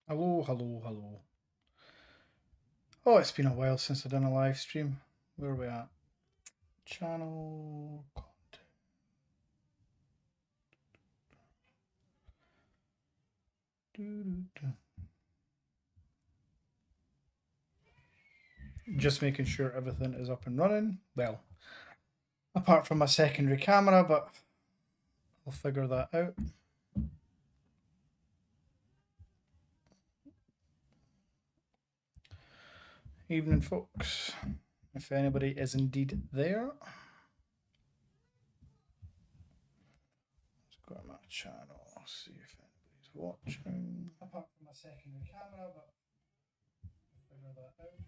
Hello, hello, hello. Oh, it's been a while since I've done a live stream. Where are we at? Channel content. Just making sure everything is up and running. Well, apart from my secondary camera, but I'll figure that out. Evening, folks. If anybody is indeed there. Let's go to my channel, see if anybody's watching. Apart from my secondary camera, but I'll figure that out.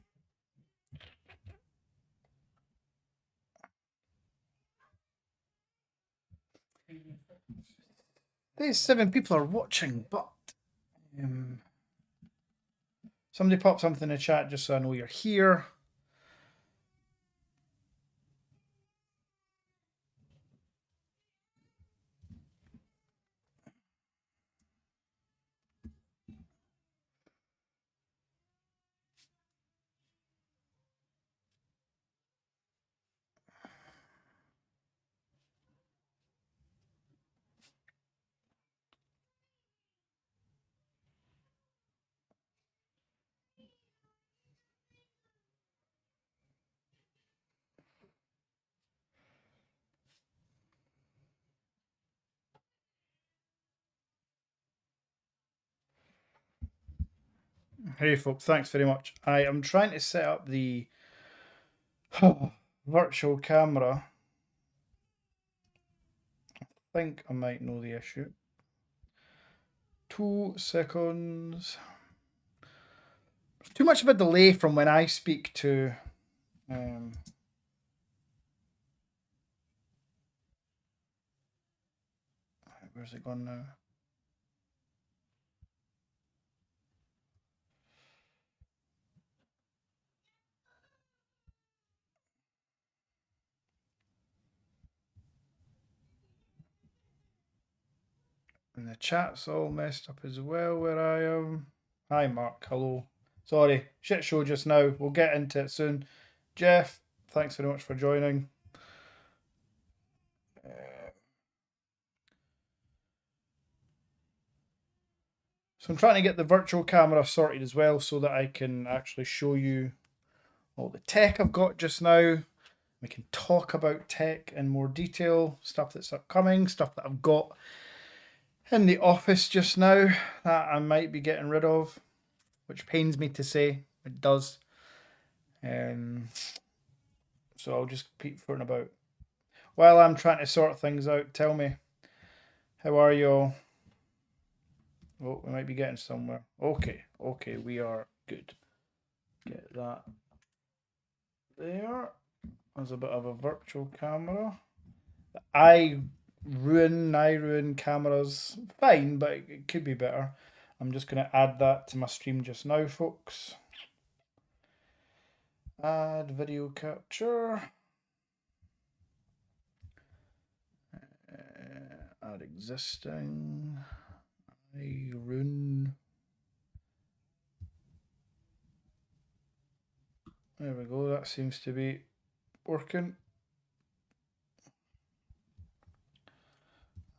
These 7 people are watching, but somebody pop something in the chat just so I know you're here. Hey folks, thanks very much. I am trying to set up the virtual camera. I think I might know the issue. 2 seconds. Too much of a delay from when I speak to where's it gone now? And the chat's all messed up as well where I am. Hi Mark, hello. Sorry, shit show just now. We'll get into it soon. Jeff, thanks very much for joining. So I'm trying to get the virtual camera sorted as well so that I can actually show you all the tech I've got just now. We can talk about tech in more detail, stuff that's upcoming, stuff that I've got in the office just now that I might be getting rid of, which pains me to say. It does. So I'll just keep footing about. While I'm trying to sort things out, tell me, how are you all? Oh, we might be getting somewhere. Okay, we are good. Get that there. There's a bit of a virtual camera. I ruin cameras. Fine, but it could be better. I'm just going to add that to my stream just now, folks. Add video capture. Add existing. I ruin. There we go. That seems to be working.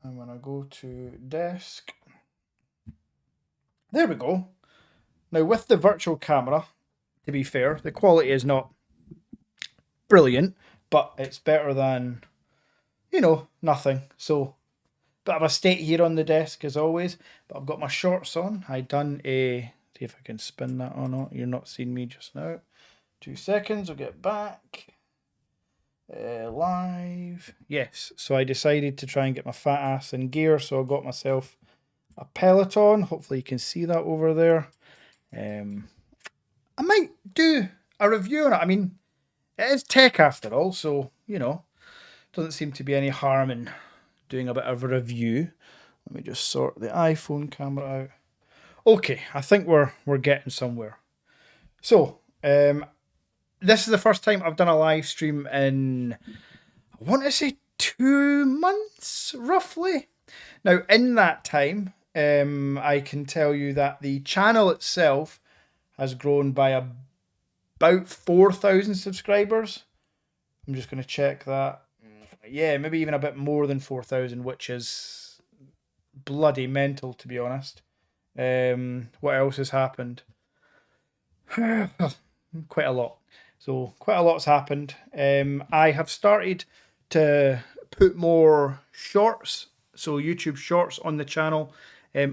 I'm going to go to desk. There we go. Now with the virtual camera, to be fair, the quality is not brilliant, but it's better than, you know, nothing. So, bit of a state here on the desk as always, but I've got my shorts on. I done a, see if I can spin that or not. You're not seeing me just now. 2 seconds, I'll get back. Live. Yes, so I decided to try and get my fat ass in gear, so I got myself a Peloton. Hopefully you can see that over there. I might do a review on it. I mean, it is tech after all, so, you know, doesn't seem to be any harm in doing a bit of a review. Let me just sort the iPhone camera out. Okay, I think we're getting somewhere. So, this is the first time I've done a live stream in, I want to say 2 months, roughly. Now, in that time, I can tell you that the channel itself has grown by about 4,000 subscribers. I'm just going to check that. Yeah, maybe even a bit more than 4,000, which is bloody mental, to be honest. What else has happened? Quite a lot. So quite a lot's happened. I have started to put more shorts, so YouTube shorts on the channel.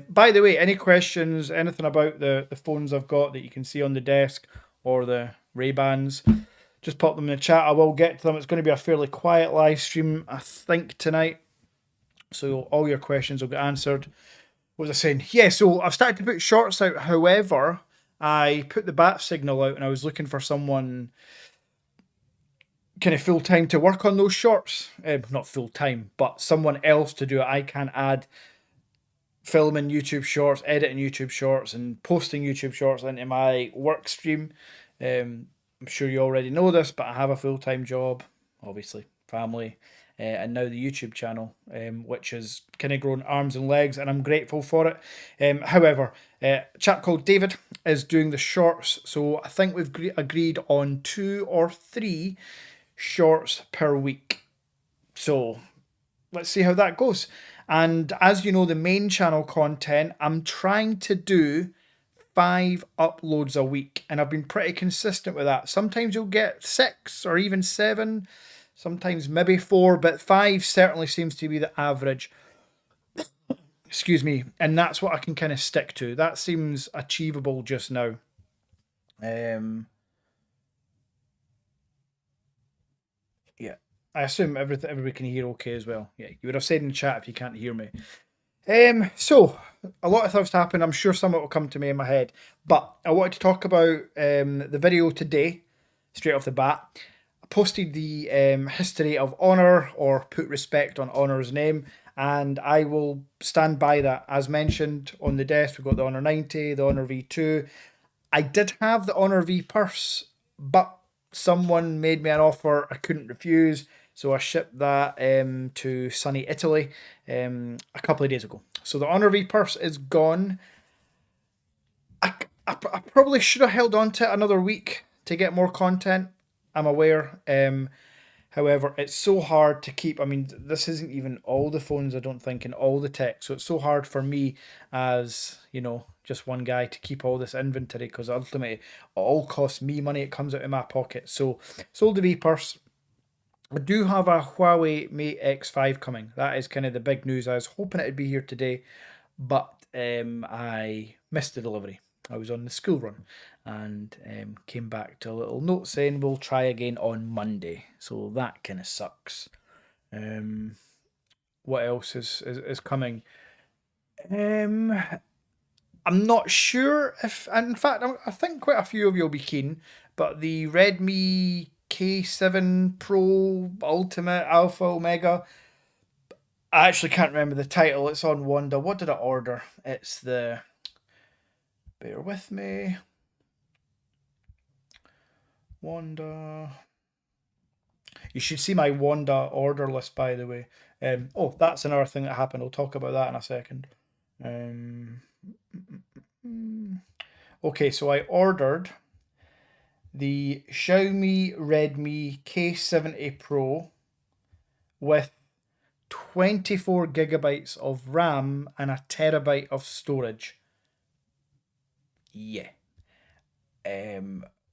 By the way, any questions, anything about the phones I've got that you can see on the desk or the RayBans, just pop them in the chat. I will get to them. It's going to be a fairly quiet live stream, I think, tonight. So all your questions will get answered. What was I saying? Yeah, so I've started to put shorts out. However, I put the bat signal out and I was looking for someone kind of full time to work on those shorts. Not full time, but someone else to do it. I can add filming YouTube shorts, editing YouTube shorts, and posting YouTube shorts into my work stream. I'm sure you already know this, but I have a full time job, obviously, family. And now the YouTube channel, which has kind of grown arms and legs, and I'm grateful for it. However, a chap called David is doing the shorts, so I think we've agreed on 2 or 3 shorts per week. So let's see how that goes. And as you know, the main channel content, I'm trying to do 5 uploads a week, and I've been pretty consistent with that. Sometimes you'll get 6 or even 7. Sometimes maybe 4, but 5 certainly seems to be the average. Excuse me. And that's what I can kind of stick to. That seems achievable just now. Yeah. I assume everybody can hear okay as well. Yeah, you would have said in the chat if you can't hear me. So a lot of stuff's happened. I'm sure some of it will come to me in my head. But I wanted to talk about the video today, straight off the bat. Posted the history of Honor, or put respect on Honor's name, and I will stand by that. As mentioned on the desk, we've got the Honor 90, the Honor V2. I did have the Honor V Purse, but someone made me an offer I couldn't refuse, so I shipped that to sunny Italy a couple of days ago. So the Honor V Purse is gone. I probably should have held on to it another week to get more content. I'm aware. However, it's so hard to keep. I mean, this isn't even all the phones, I don't think, and all the tech. So it's so hard for me as, just one guy to keep all this inventory, because ultimately it all costs me money. It comes out of my pocket. So sold the V-Purse. I do have a Huawei Mate X5 coming. That is kind of the big news. I was hoping it'd be here today, but I missed the delivery. I was on the school run and came back to a little note saying we'll try again on Monday. So that kind of sucks. What else is coming? I'm not sure if, and in fact, I think quite a few of you will be keen, but the Redmi K7 Pro Ultimate Alpha Omega, I actually can't remember the title. It's on Wanda. What did I order? It's the, bear with me, Wanda. You should see my Wanda order list, by the way. Oh, that's another thing that happened. I'll talk about that in a second. Okay, so I ordered the Xiaomi Redmi K70 Pro with 24 gigabytes of RAM and a terabyte of storage. Yeah.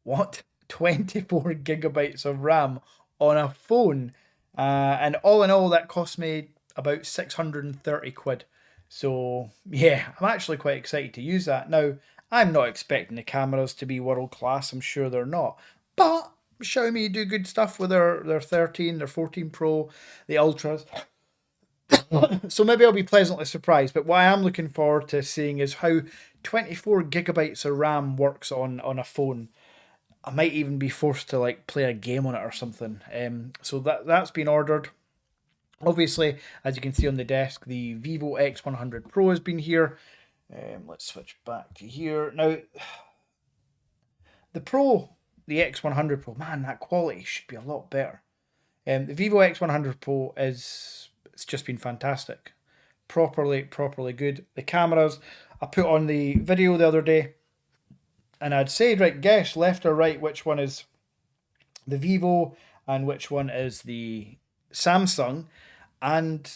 What? 24 gigabytes of RAM on a phone. And all in all, that cost me about 630 quid. So, yeah, I'm actually quite excited to use that. Now, I'm not expecting the cameras to be world class. I'm sure they're not. But Xiaomi do good stuff with their 13, their 14 Pro, the Ultras. So maybe I'll be pleasantly surprised. But what I am looking forward to seeing is how 24 gigabytes of RAM works on a phone. I might even be forced to play a game on it or something. So that's been ordered. Obviously, as you can see on the desk, the Vivo X100 Pro has been here. Let's switch back to here. Now, the X100 Pro, man, that quality should be a lot better. The Vivo X100 Pro it's just been fantastic. properly good. The cameras, I put on the video the other day, and I'd say, right, guess left or right which one is the Vivo and which one is the Samsung. And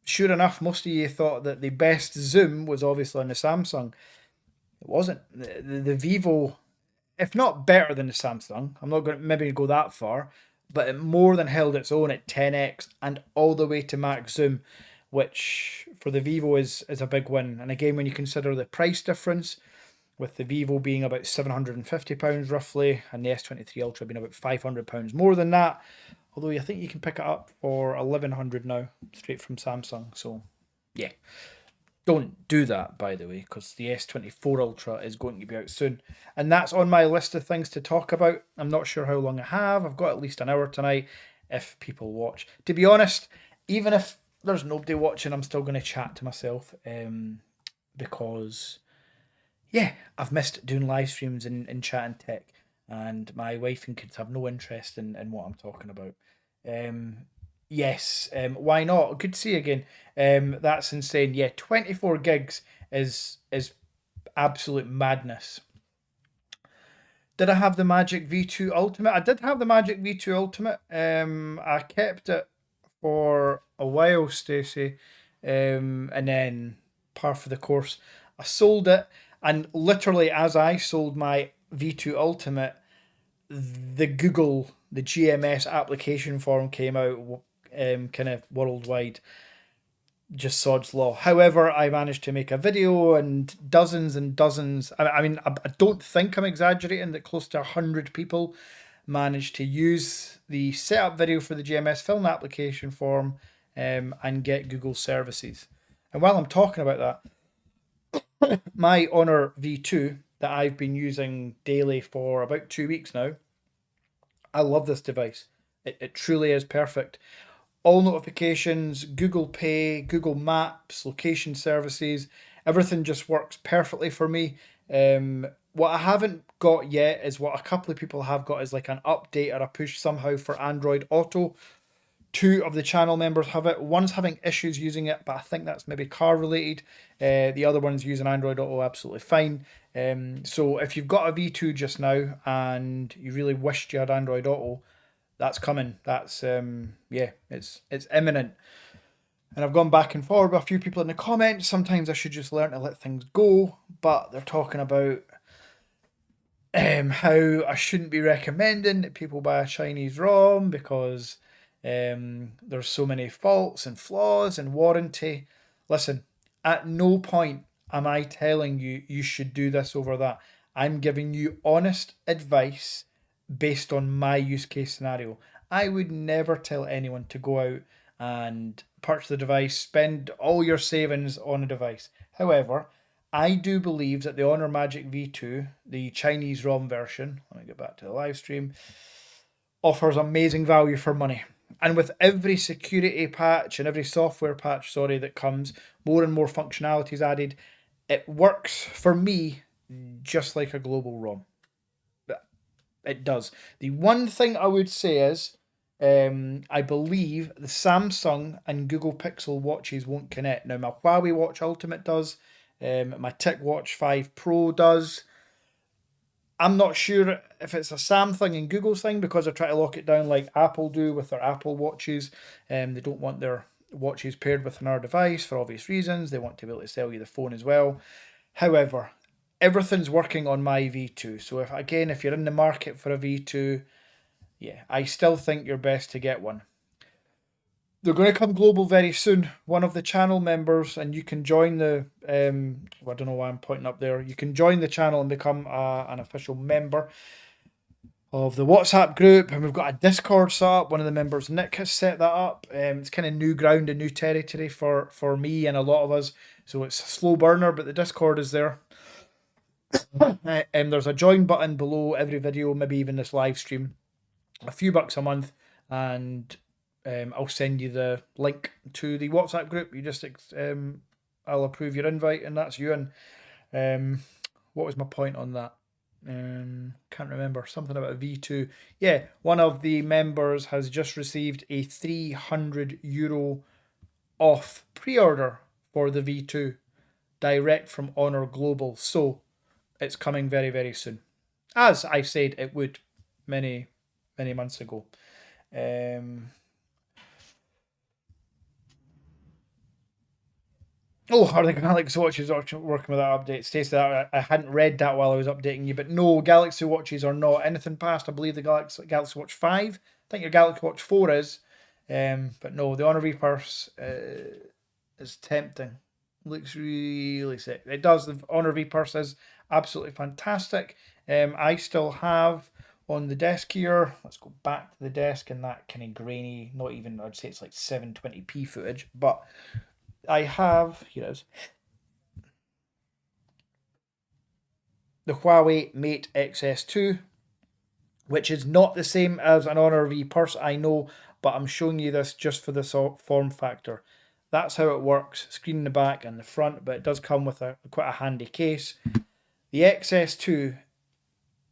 sure enough, most of you thought that the best zoom was obviously on the Samsung. It wasn't. The Vivo, if not better than the Samsung, I'm not going to maybe go that far, but it more than held its own at 10x and all the way to max zoom, which for the Vivo is a big win. And again, when you consider the price difference, with the Vivo being about £750 roughly, and the S23 Ultra being about £500 more than that. Although I think you can pick it up for £1,100 now, straight from Samsung. So, yeah. Don't do that, by the way, because the S24 Ultra is going to be out soon. And that's on my list of things to talk about. I'm not sure how long I have. I've got at least an hour tonight, if people watch. To be honest, even if there's nobody watching, I'm still going to chat to myself. Because, yeah, I've missed doing live streams and chatting tech. And my wife and kids have no interest in what I'm talking about. Yes, why not? Good to see you again. That's insane. Yeah, 24 gigs is absolute madness. Did I have the Magic V2 Ultimate? I did have the Magic V2 Ultimate. I kept it for a while, Stacey. And then par for the course, I sold it. And literally, as I sold my V2 Ultimate, the GMS application form came out, kind of worldwide, just sod's law. However, I managed to make a video and dozens, I mean, I don't think I'm exaggerating, that close to 100 people managed to use the setup video for the GMS film application form and get Google services. And while I'm talking about that, my Honor V2 that I've been using daily for about 2 weeks now, I love this device. It truly is perfect. All notifications, Google Pay, Google Maps, location services, everything just works perfectly for me. What I haven't got yet is what a couple of people have got, is like an update or a push somehow for Android Auto. 2 of the channel members have it. One's having issues using it, but I think that's maybe car related. The other one's using Android Auto absolutely fine. So if you've got a V2 just now and you really wished you had Android Auto, that's coming. That's yeah, it's imminent. And I've gone back and forward with a few people in the comments. Sometimes I should just learn to let things go, but they're talking about how I shouldn't be recommending that people buy a Chinese ROM because there's so many faults and flaws and warranty. Listen, at no point am I telling you you should do this over that. I'm giving you honest advice based on my use case scenario. I would never tell anyone to go out and purchase the device, spend all your savings on a device. However, I do believe that the Honor Magic V2, the Chinese ROM version, let me get back to the live stream, offers amazing value for money. And with every security patch and every software patch, that comes, more and more functionalities added, it works for me just like a global ROM. It does. The one thing I would say is, I believe the Samsung and Google Pixel watches won't connect. Now, my Huawei Watch Ultimate does. My TicWatch 5 Pro does. I'm not sure if it's a Samsung and Google's thing, because they're trying to lock it down like Apple do with their Apple watches. They don't want their watches paired with another device for obvious reasons. They want to be able to sell you the phone as well. However, everything's working on my V2. So if you're in the market for a V2, yeah, I still think you're best to get one. They're going to come global very soon. One of the channel members, and you can join the, I don't know why I'm pointing up there. You can join the channel and become an official member of the WhatsApp group. And we've got a Discord set up. One of the members, Nick, has set that up. It's kind of new ground and new territory for me and a lot of us. So it's a slow burner, but the Discord is there. There's a join button below every video, maybe even this live stream. A few bucks a month, and I'll send you the link to the WhatsApp group. You just I'll approve your invite, and that's you. And what was my point on that? Can't remember. Something about a V2. Yeah, one of the members has just received a €300 off pre-order for the V2 direct from Honor Global. So it's coming very, very soon. As I said it would many, many months ago. Oh, are the Galaxy Watches working with that update? Stacey, I hadn't read that while I was updating you, but no, Galaxy Watches are not. Anything past, I believe, the Galaxy Watch 5. I think your Galaxy Watch 4 is. But no, the Honor V Purse is tempting. Looks really sick. It does. The Honor V Purse is absolutely fantastic. I still have on the desk here. Let's go back to the desk in that kind of grainy, not even, I'd say it's like 720p footage, but I have, here it is, the Huawei Mate XS2, which is not the same as an Honor V Purse, I know, but I'm showing you this just for the form factor. That's how it works, screen in the back and the front, but it does come with quite a handy case. The XS2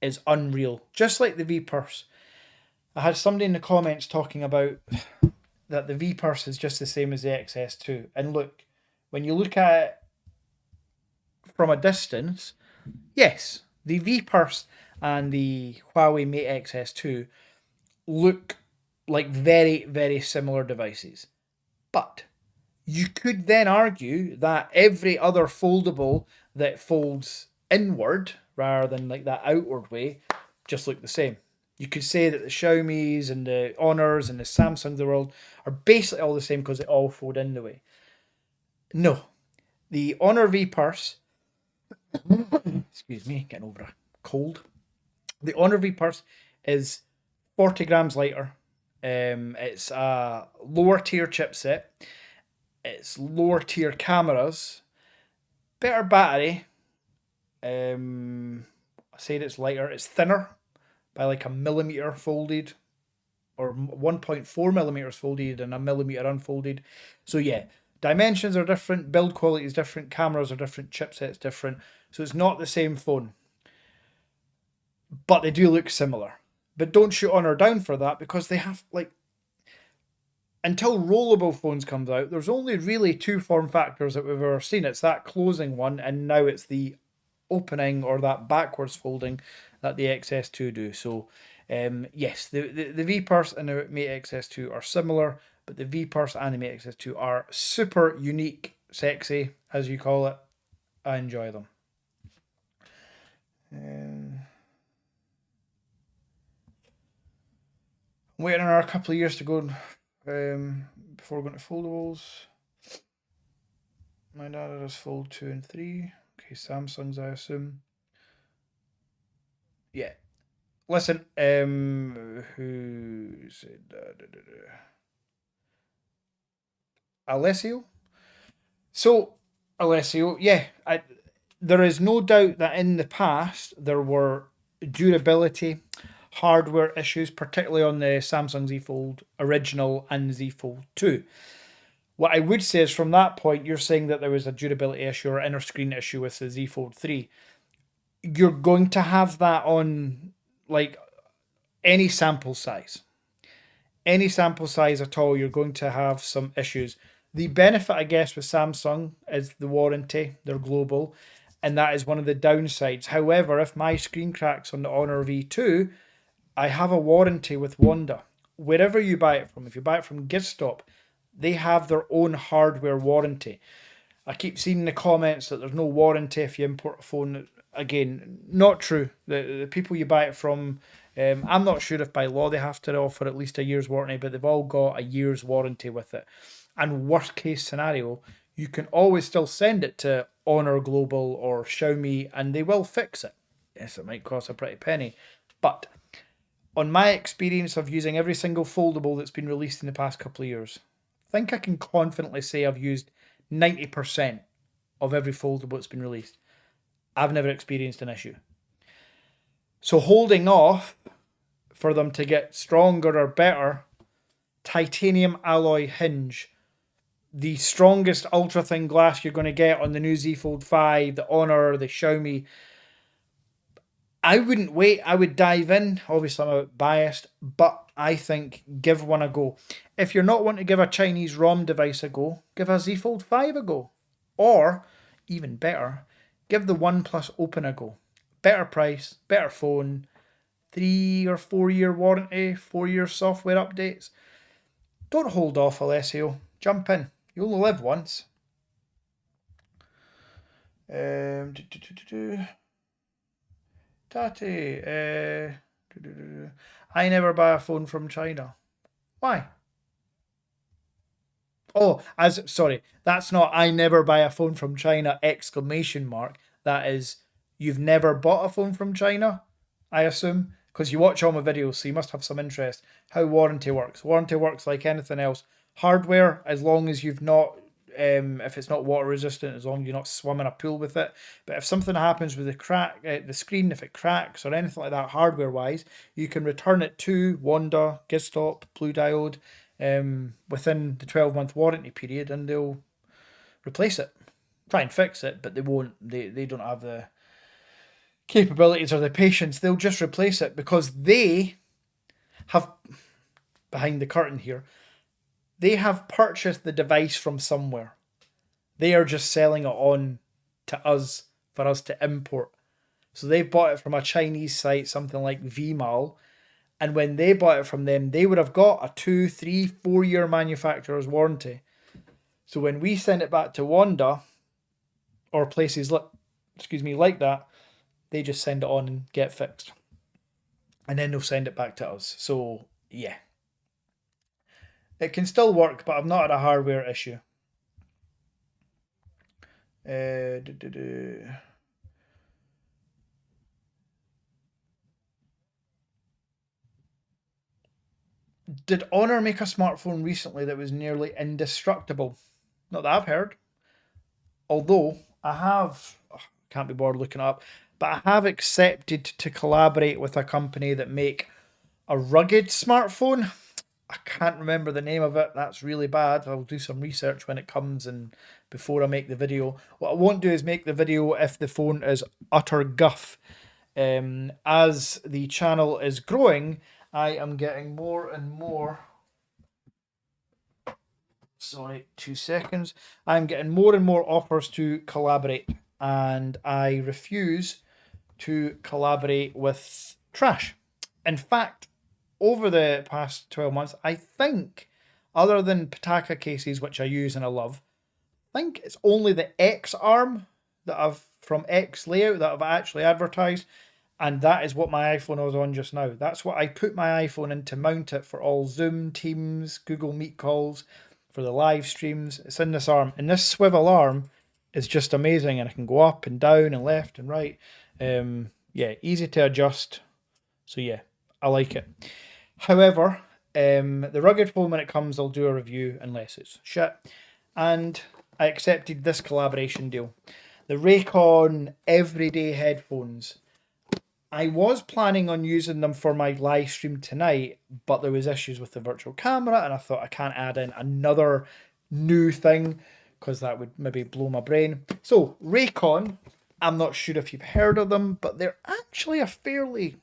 is unreal, just like the V Purse. I had somebody in the comments talking about that the V Purse is just the same as the XS2. And look, when you look at it from a distance, yes, the V Purse and the Huawei Mate XS2 look like very, very similar devices. But you could then argue that every other foldable that folds inward rather than like that outward way just look the same. You could say that the Xiaomi's and the Honors and the Samsungs of the world are basically all the same because they all fold in the way. No. The Honor V Purse, excuse me, getting over a cold. The Honor V Purse is 40 grams lighter. It's a lower tier chipset. It's lower tier cameras. Better battery. I said it's lighter. It's thinner by like a millimeter folded, or 1.4 millimeters folded and a millimeter unfolded. So yeah, dimensions are different, build quality is different, cameras are different, chipsets different. So it's not the same phone, but they do look similar. But don't shoot Honor down for that, because they have, like, until rollable phones comes out, there's only really two form factors that we've ever seen. It's that closing one, and now it's the opening or that backwards folding that the XS2 do. So yes, the V Purse and the Mate XS2 are similar, but the V Purse and the Mate XS2 are super unique, sexy, as you call it. I enjoy them. I'm waiting another couple of years to go before going to foldables. My dad has Fold 2 and 3. Okay, Samsung's, I assume. Yeah. Listen, who said Alessio? So, Alessio, yeah, there is no doubt that in the past there were durability, hardware issues, particularly on the Samsung Z Fold original and Z Fold 2. What I would say is, from that point, you're saying that there was a durability issue or inner screen issue with the Z Fold 3. You're going to have that on, like, any sample size. Any sample size at all, you're going to have some issues. The benefit, I guess, with Samsung is the warranty. They're global, and that is one of the downsides. However, if my screen cracks on the Honor V2, I have a warranty with Wanda. Wherever you buy it from, if you buy it from GiftStop, they have their own hardware warranty. I keep seeing in the comments that there's no warranty if you import a phone. Again, not true. The people you buy it from, I'm not sure if by law they have to offer at least a year's warranty, but they've all got a year's warranty with it. And worst case scenario, you can always still send it to Honor Global or Xiaomi and they will fix it. Yes, it might cost a pretty penny, but on my experience of using every single foldable that's been released in the past couple of years, I think I can confidently say I've used 90% of every foldable that's been released. I've never experienced an issue. So holding off for them to get stronger or better, titanium alloy hinge, the strongest ultra thin glass you're going to get on the new Z Fold 5, the Honor, the Xiaomi. I wouldn't wait. I would dive in. Obviously, I'm a bit biased, but I think give one a go. If you're not wanting to give a Chinese ROM device a go, give a Z Fold 5 a go. Or, even better, give the OnePlus Open a go. Better price, better phone, 3 or 4 year warranty, 4 year software updates. Don't hold off, Alessio. Jump in. You only live once. Tati, I never buy a phone from China. Why? Oh, sorry, that's not I never buy a phone from China exclamation mark. That is you've never bought a phone from China, I assume, because you watch all my videos, so you must have some interest. How warranty works. Warranty works like anything else. Hardware, as long as you've not if it's not water resistant, as long as you're not swimming a pool with it. But if something happens with the screen, if it cracks or anything like that, hardware wise, you can return it to Wanda, Gizstop, Blue Diode, within the 12-month warranty period, and they'll replace it. Try and fix it, but they won't. They don't have the capabilities or the patience. They'll just replace it because they have, behind the curtain here, they have purchased the device from somewhere. They are just selling it on to us for us to import. So they've bought it from a Chinese site, something like Vmal. And when they bought it from them, they would have got a 2, 3, 4 year manufacturer's warranty. So when we send it back to Wanda or places like that, they just send it on and get fixed. And then they'll send it back to us. So yeah. It can still work, but I've not had a hardware issue. Did Honor make a smartphone recently that was nearly indestructible? Not that I've heard. Although I have, can't be bothered looking it up, but I have accepted to collaborate with a company that make a rugged smartphone. I can't remember the name of it. That's really bad. I'll do some research when it comes and before I make the video. What I won't do is make the video if the phone is utter guff. As the channel is growing, I am getting more and more. Sorry, 2 seconds. I'm getting more and more offers to collaborate, and I refuse to collaborate with trash. In fact, over the past 12 months, I think, other than Pataka cases, which I use and I love, I think it's only the X arm that I've from X layout that I've actually advertised, and that is what my iPhone is on just now. That's what I put my iPhone in to mount it for all Zoom, Teams, Google Meet calls, for the live streams. It's in this arm, and this swivel arm is just amazing, and I can go up and down and left and right. Yeah, easy to adjust. So yeah, I like it. However, the rugged phone, when it comes, I'll do a review unless it's shit. And I accepted this collaboration deal. The Raycon everyday headphones. I was planning on using them for my live stream tonight, but there was issues with the virtual camera, and I thought I can't add in another new thing because that would maybe blow my brain. So Raycon, I'm not sure if you've heard of them, but they're actually a fairly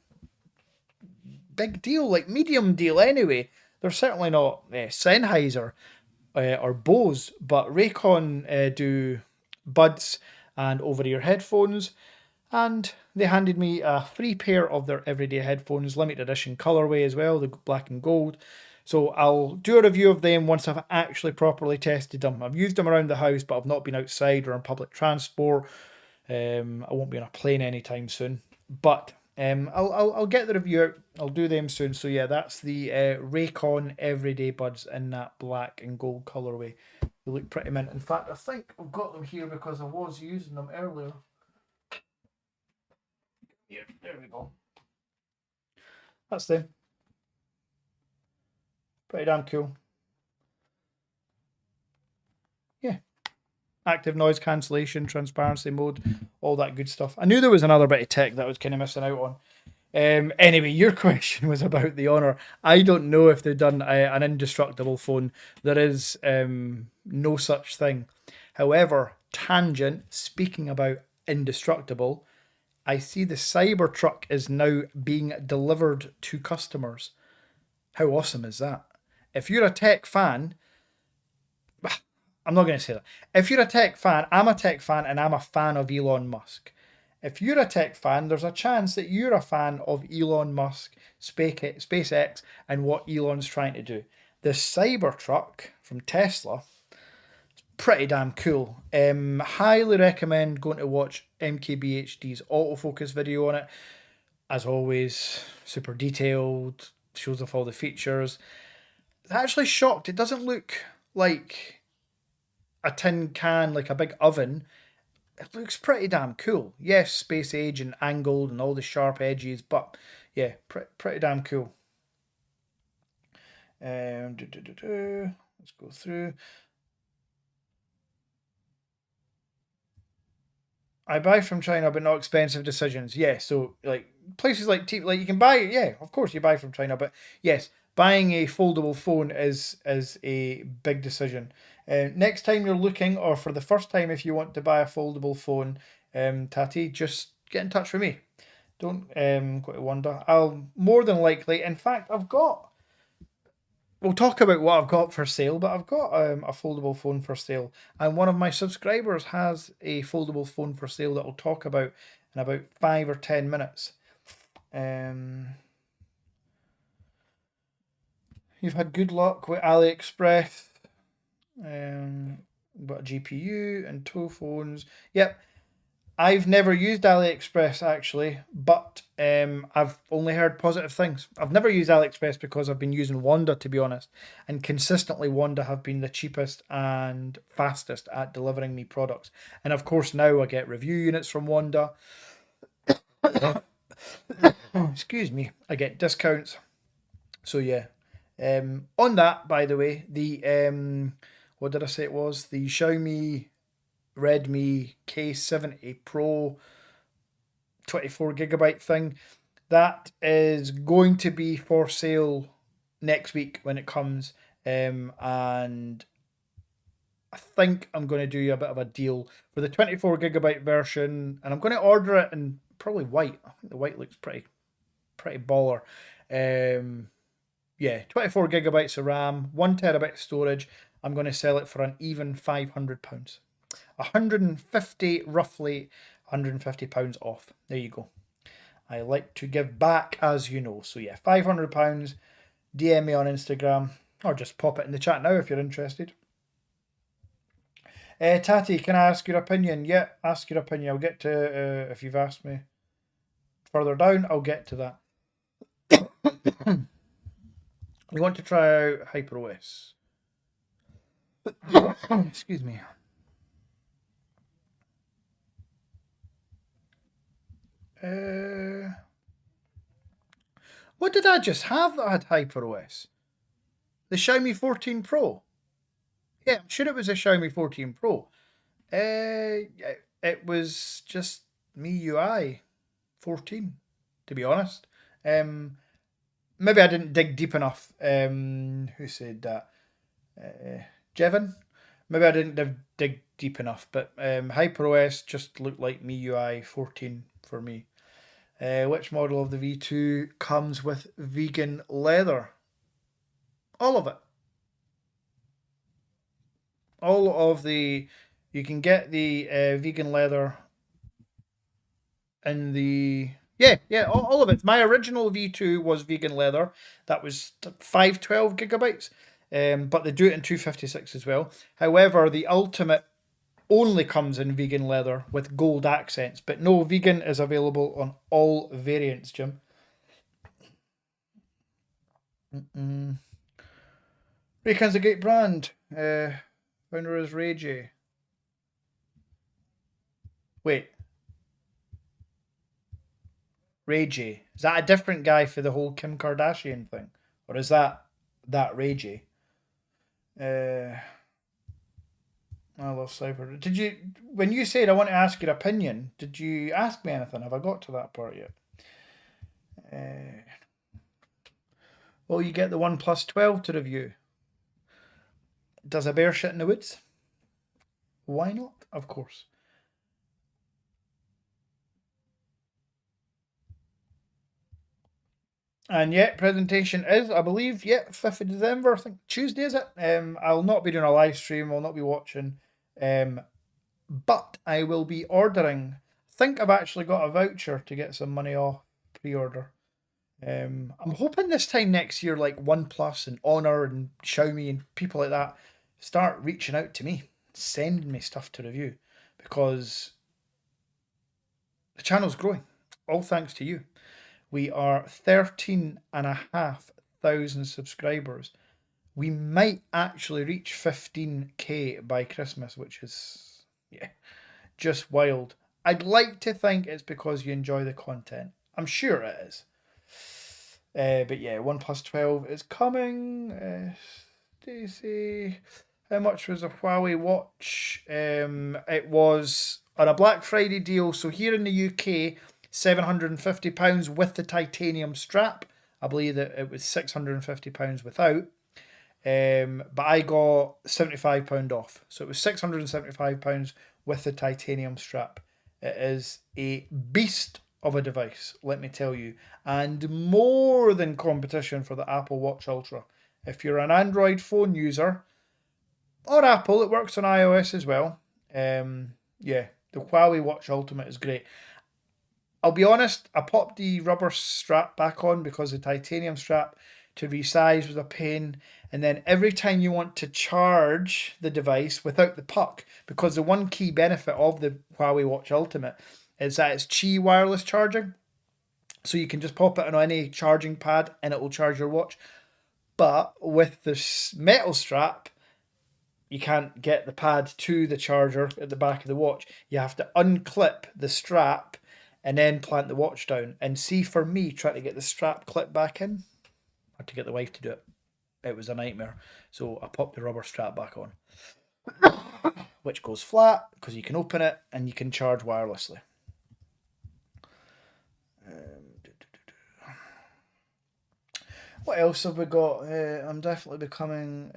big deal, like medium deal anyway. They're certainly not Sennheiser or Bose, but Raycon do buds and over-ear headphones, and they handed me a free pair of their everyday headphones, limited edition colorway as well, the black and gold. So I'll do a review of them once I've actually properly tested them. I've used them around the house, but I've not been outside or on public transport. I won't be on a plane anytime soon, but I'll get the review out. I'll do them soon. So yeah, that's the Raycon everyday buds in that black and gold colorway. They look pretty mint. In fact, I think I've got them here because I was using them earlier. Here, there we go. That's them. Pretty damn cool. Yeah. Active noise cancellation, transparency mode, all that good stuff. I knew there was another bit of tech that I was kind of missing out on. Anyway, your question was about the Honor. I don't know if they've done an indestructible phone. There is no such thing. However, tangent, speaking about indestructible, I see the Cybertruck is now being delivered to customers. How awesome is that? If you're a tech fan, I'm not going to say that. If you're a tech fan, I'm a tech fan and I'm a fan of Elon Musk. If you're a tech fan, there's a chance that you're a fan of Elon Musk, SpaceX, and what Elon's trying to do. The Cybertruck from Tesla, pretty damn cool. Highly recommend going to watch MKBHD's autofocus video on it. As always, super detailed, shows off all the features. Actually shocked, it doesn't look like a tin can, like a big oven. It looks pretty damn cool. Yes, space age and angled and all the sharp edges, but yeah, pretty damn cool. Let's go through. I buy from China, but not expensive decisions. Yeah, so like places like like you can buy. Yeah, of course you buy from China, but yes, buying a foldable phone is a big decision. Next time you're looking, or for the first time, if you want to buy a foldable phone, Tati, just get in touch with me. Don't go to Wonder. I'll more than likely. In fact, I've got. We'll talk about what I've got for sale, but I've got a foldable phone for sale, and one of my subscribers has a foldable phone for sale that I'll talk about in about 5 or 10 minutes. Um, you've had good luck with AliExpress, but a GPU and two phones. Yep, I've never used AliExpress actually, but I've only heard positive things. I've never used AliExpress because I've been using Wanda, to be honest, and consistently Wanda have been the cheapest and fastest at delivering me products. And of course now I get review units from Wanda. Excuse me, I get discounts. So yeah. On that, by the way, the what did I say it was? The Xiaomi Redmi K70 Pro 24 GB thing. That is going to be for sale next week when it comes. And I think I'm going to do a bit of a deal for the 24 GB version, and I'm going to order it in probably white. I think the white looks pretty baller. Yeah, 24 GB of RAM, 1 TB storage. I'm going to sell it for an even £500. 150, roughly £150 off. There you go. I like to give back, as you know. So yeah, £500. DM me on Instagram, or just pop it in the chat now if you're interested. Tati, can I ask your opinion? Yeah, ask your opinion. I'll get to if you've asked me further down. I'll get to that. You want to try out HyperOS? Excuse me. What did I just have that had HyperOS? The Xiaomi 14 Pro. Yeah, I'm sure it was a Xiaomi 14 Pro. It was just MIUI 14, to be honest. Maybe I didn't dig deep enough. Who said that? Jevon? Maybe I didn't dig deep enough, but HyperOS just looked like MIUI 14 for me. Which model of the V2 comes with vegan leather? All of it. All of the. You can get the vegan leather in the. Yeah, all of it. My original V2 was vegan leather. That was 512 GB. But they do it in 256 as well. However, the Ultimate only comes in vegan leather with gold accents. But no, vegan is available on all variants, Jim. Raycan's a great brand. Founder is Ray J. Wait, Ray J. Is that a different guy for the whole Kim Kardashian thing? Or is that Ray J? I love Cyber. Did you, when you said I want to ask your opinion, did you ask me anything? Have I got to that part yet? Well, you get the OnePlus 12 to review. Does a bear shit in the woods? Why not? Of course. And yeah, presentation is, I believe, 5th of December. I think Tuesday, is it? I'll not be doing a live stream. I'll not be watching. But I will be ordering. I think I've actually got a voucher to get some money off pre-order. I'm hoping this time next year, like OnePlus and Honor and Xiaomi and people like that start reaching out to me, sending me stuff to review, because the channel's growing, all thanks to you. We are 13,500 subscribers. We might actually reach 15k by Christmas, which is, just wild. I'd like to think it's because you enjoy the content. I'm sure it is. But yeah, OnePlus 12 is coming. Stacy, how much was a Huawei watch? It was on a Black Friday deal. So here in the UK, £750 with the titanium strap. I believe that it was £650 without. But I got £75 off. So it was £675 with the titanium strap. It is a beast of a device, let me tell you, and more than competition for the Apple Watch Ultra. If you're an Android phone user, or Apple, it works on iOS as well. The Huawei Watch Ultimate is great. I'll be honest, I popped the rubber strap back on because the titanium strap to resize was a pain. And then every time you want to charge the device without the puck, because the one key benefit of the Huawei Watch Ultimate is that it's Qi wireless charging. So you can just pop it on any charging pad and it will charge your watch. But with the metal strap, you can't get the pad to the charger at the back of the watch. You have to unclip the strap and then plant the watch down. And see, for me, trying to get the strap clipped back in, I had to get the wife to do it. It was a nightmare. So I popped the rubber strap back on, which goes flat because you can open it and you can charge wirelessly. What else have we got? I'm definitely becoming...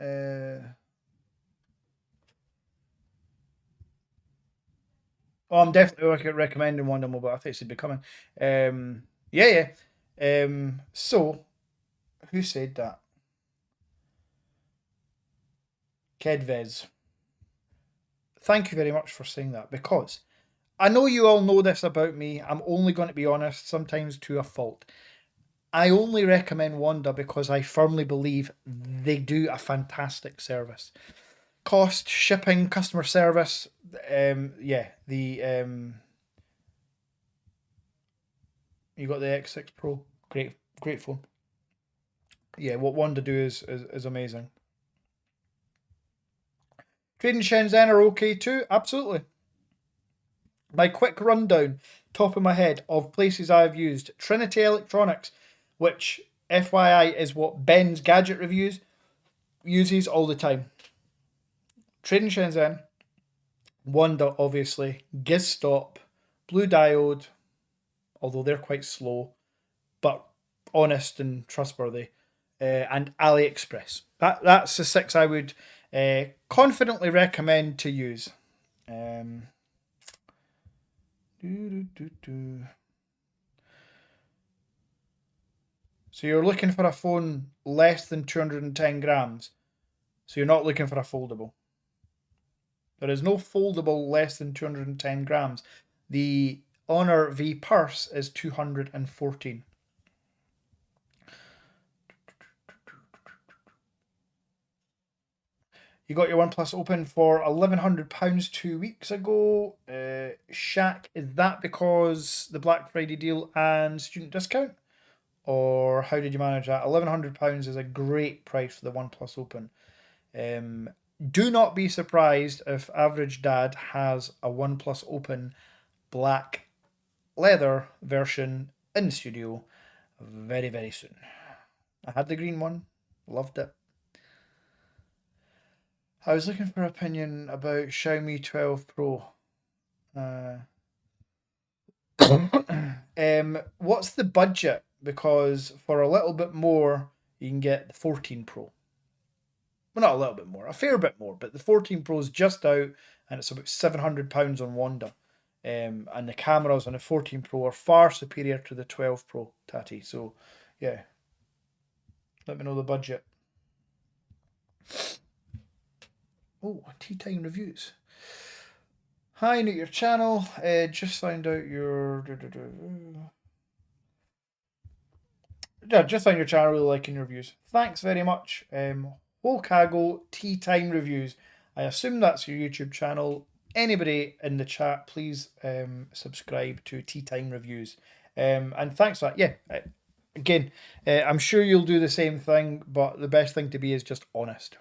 I'm definitely recommending one of them, but I think it's becoming. So, who said that? Kedvez. Thank you very much for saying that, because I know you all know this about me. I'm only going to be honest, sometimes to a fault. I only recommend Wanda because I firmly believe they do a fantastic service. Cost, shipping, customer service, you got the X6 Pro, great phone. Yeah, what Wanda do is amazing. Trading Shenzhen are okay too, absolutely. My quick rundown, top of my head, of places I've used: Trinity Electronics, which FYI is what Ben's Gadget Reviews uses all the time. Trading Shenzhen, Wanda obviously, Gizstop, Blue Diode, although they're quite slow, but honest and trustworthy, and AliExpress. That's the 6 I would confidently recommend to use. So you're looking for a phone less than 210 grams. So you're not looking for a foldable. There is no foldable less than 210 grams. The Honor V Purse is 214. You got your OnePlus Open for £1,100 2 weeks ago. Shaq, is that because the Black Friday deal and student discount? Or how did you manage that? £1,100 is a great price for the OnePlus Open. Do not be surprised if Average Dad has a OnePlus Open black leather version in the studio very, very soon. I had the green one, loved it. I was looking for opinion about Xiaomi 12 Pro. What's the budget? Because for a little bit more, you can get the 14 Pro. Well, not a little bit more, a fair bit more, but the 14 Pro is just out and it's about £700 on Wanda. And the cameras on the 14 Pro are far superior to the 12 Pro, Tati. So, yeah. Let me know the budget. Oh, tea time reviews. Hi, new to your channel. Just found out your. Yeah, just found your channel, really liking your reviews. Thanks very much. Hokago Tea Time Reviews. I assume that's your YouTube channel. Anybody in the chat, please subscribe to Tea Time Reviews. And thanks for that. Yeah, again, I'm sure you'll do the same thing, but the best thing to be is just honest.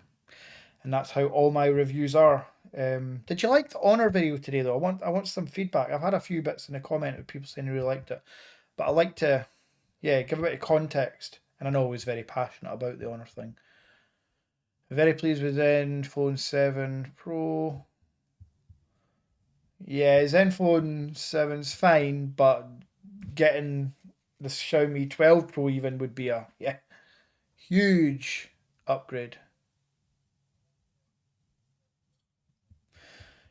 And that's how all my reviews are. Did you like the Honor video today, though? I want some feedback. I've had a few bits in the comment of people saying they really liked it. But I like to, yeah, give a bit of context. And I know I was very passionate about the Honor thing. Very pleased with Zenfone 7 Pro. Yeah, Zenfone 7's fine, but getting the Xiaomi 12 Pro even would be a huge upgrade.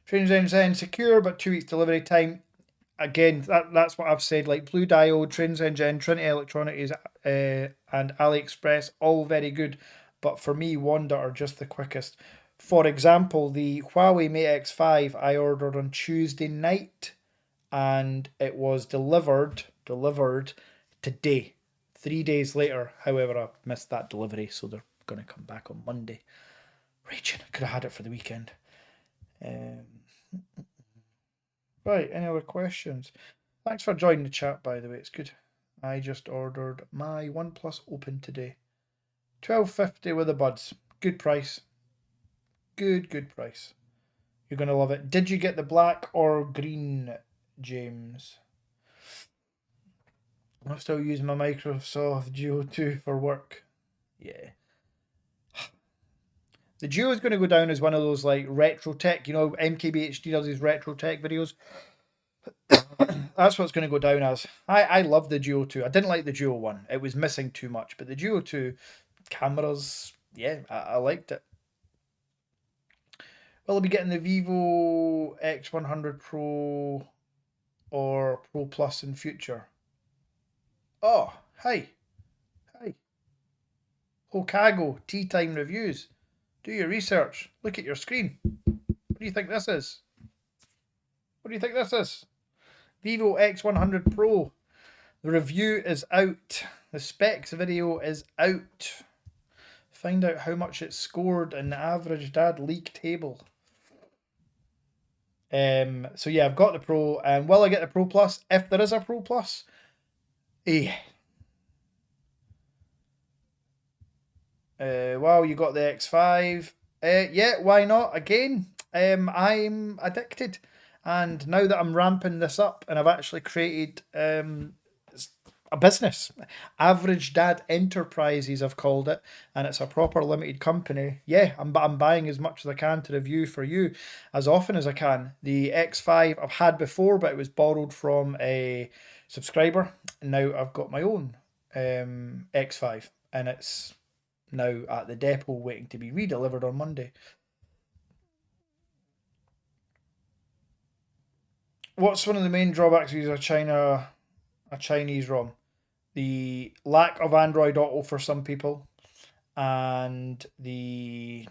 Train Zen secure, but 2 weeks delivery time. Again, that's what I've said. Like Blue Diode, Transengine, Trinity Electronics, and AliExpress, all very good. But for me, Wanda are just the quickest. For example, the Huawei Mate X5 I ordered on Tuesday night, and it was delivered today. 3 days later. However, I missed that delivery, so they're going to come back on Monday. Raging, I could have had it for the weekend. Right, any other questions? Thanks for joining the chat, by the way. It's good. I just ordered my OnePlus Open today. $12.50 with the buds. Good price. Good price. You're going to love it. Did you get the black or green, James? I'm still using my Microsoft Duo 2 for work. Yeah. The Duo is going to go down as one of those like retro tech, you know, MKBHD does these retro tech videos. That's what's going to go down as. I love the Duo 2. I didn't like the Duo 1. It was missing too much. But the Duo 2 cameras, yeah, I liked it. Will I be getting the Vivo X100 Pro or Pro Plus in future? Oh, hi. Hokago Tea Time Reviews. Do your research. Look at your screen. What do you think this is? Vivo X100 Pro. The review is out. The specs video is out. Find out how much it scored in the average dad league table. So yeah, I've got the Pro. And will I get the Pro Plus? If there is a Pro Plus, wow, you got the X5. Yeah, why not? Again, I'm addicted. And now that I'm ramping this up and I've actually created a business, Average Dad Enterprises, I've called it, and it's a proper limited company. Yeah, I'm buying as much as I can to review for you as often as I can. The X5 I've had before, but it was borrowed from a subscriber. And now I've got my own X5, and it's now at the depot waiting to be redelivered on Monday. What's one of the main drawbacks of using a Chinese ROM? The lack of Android Auto for some people, and the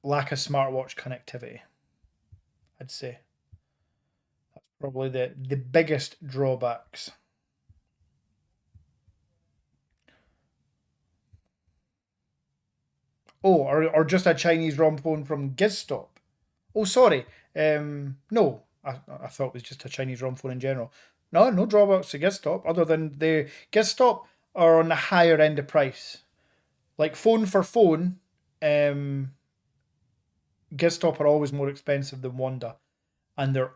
lack of smartwatch connectivity. I'd say that's probably the biggest drawbacks. Oh, or just a Chinese ROM phone from Gizstop. Oh, sorry. No, I thought it was just a Chinese ROM phone in general. No drawbacks to Gizstop other than the Gizstop are on the higher end of price. Like phone for phone, Gizstop are always more expensive than Wanda, and they're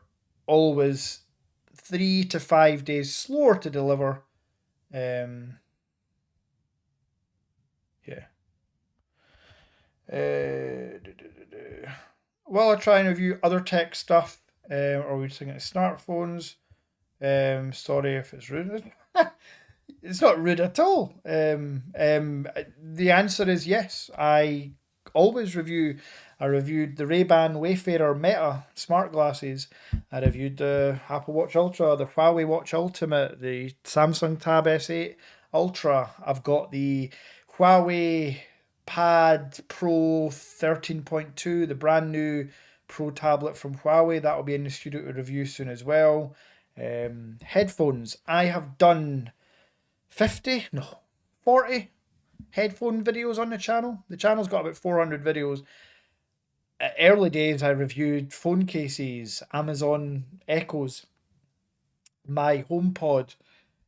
always 3 to 5 days slower to deliver. Yeah. While I try and review other tech stuff, or we're just looking at smartphones. Sorry if it's rude. It's not rude at all. The answer is yes. I always review I reviewed the RayBan Wayfarer Meta smart glasses. I reviewed the Apple Watch Ultra, the Huawei Watch Ultimate, the Samsung Tab S8 Ultra. I've got the Huawei Pad Pro 13.2, the brand new Pro tablet from Huawei. That will be in the studio to review soon as well. Headphones. I have done 50, no, 40 headphone videos on the channel. The channel's got about 400 videos. Early days, I reviewed phone cases, Amazon Echoes, my HomePod.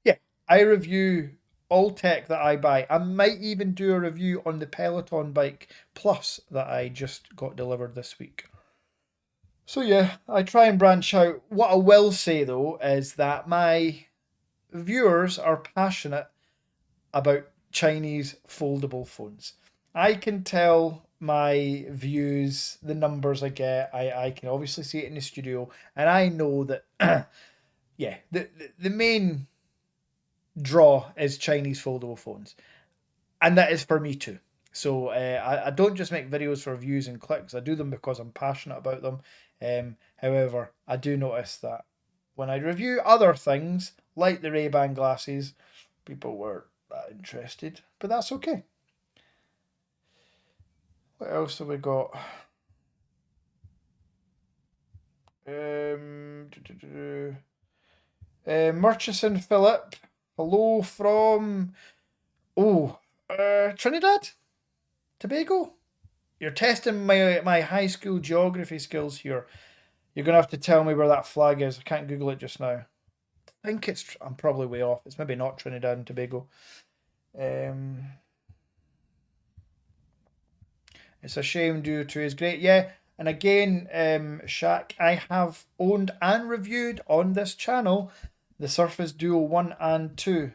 Yeah, I review all tech that I buy. I might even do a review on the Peloton bike Plus that I just got delivered this week. So yeah, I try and branch out. What I will say though is that my viewers are passionate about Chinese foldable phones. I can tell my views, the numbers I get. I can obviously see it in the studio, and I know that yeah, the main draw is Chinese foldable phones, and that is for me too. So I don't just make videos for views and clicks. I do them because I'm passionate about them. However, I do notice that when I review other things like the Ray-Ban glasses, people weren't that interested, but that's okay. What else have we got? Murchison Philip. Hello from Trinidad? Tobago? You're testing my high school geography skills here. You're gonna have to tell me where that flag is. I can't Google it just now. I think I'm probably way off. It's maybe not Trinidad and Tobago. It's a shame due to his great. Yeah, and again, Shaq, I have owned and reviewed on this channel the Surface Duo 1 and 2.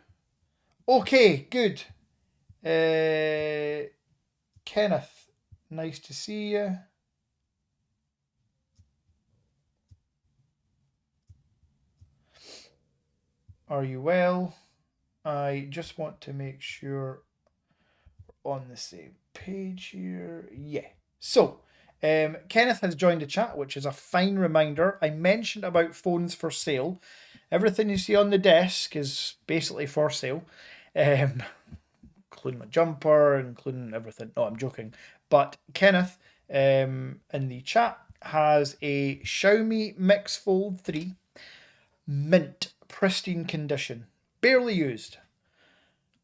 Okay, good. Kenneth, nice to see you. Are you well? I just want to make sure we're on the same page here. Yeah. So, Kenneth has joined the chat, which is a fine reminder. I mentioned about phones for sale. Everything you see on the desk is basically for sale, including my jumper, including everything. No, I'm joking. But Kenneth in the chat has a Xiaomi Mix Fold 3 mint, pristine condition, barely used,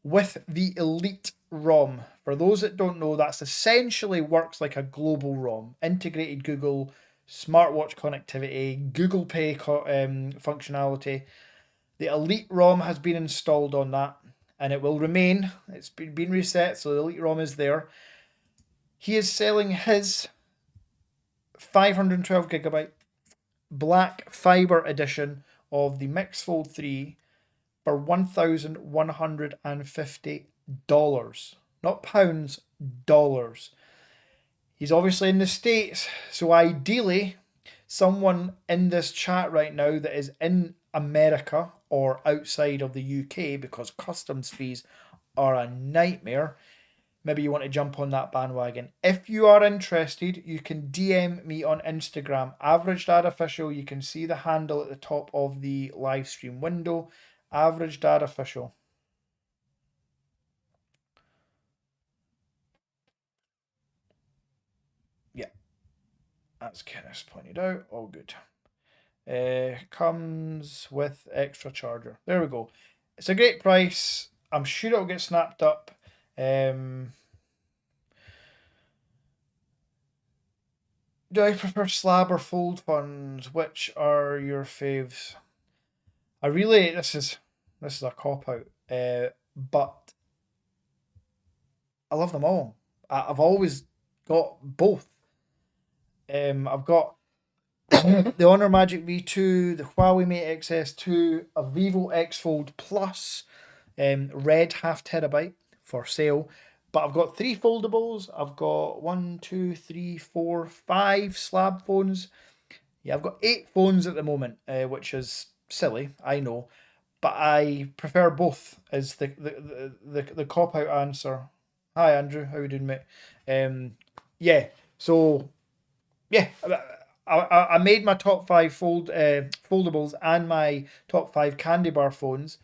with the Elite ROM. For those that don't know, that's essentially works like a global ROM, integrated Google, smartwatch connectivity, Google Pay functionality. The Elite ROM has been installed on that, and it will remain. It's been reset, so the Elite ROM is there. He is selling his 512 gigabyte black fiber edition of the Mix Fold 3 for $1,150. Not pounds, dollars. He's obviously in the States, so ideally, someone in this chat right now that is in America or outside of the UK, because customs fees are a nightmare, maybe you want to jump on that bandwagon. If you are interested, you can DM me on Instagram, Average Dad Official. You can see the handle at the top of the live stream window, Average Dad Official. Yeah, that's Kenneth pointed out. All good. Comes with extra charger. There we go. It's a great price. I'm sure it'll get snapped up. Do I prefer slab or fold phones? Which are your faves? I really this is a cop out, but I love them all. I've always got both. I've got the Honor Magic V2, the Huawei Mate XS2, a Vivo X Fold Plus, red half terabyte for sale. But I've got 3 foldables. I've got 1, 2, 3, 4, 5 slab phones. Yeah, I've got 8 phones at the moment, which is silly, I know, but I prefer both. Is the cop out answer. Hi Andrew, how you doing, mate? Yeah, so yeah, I made my top five foldables and my top five candy bar phones.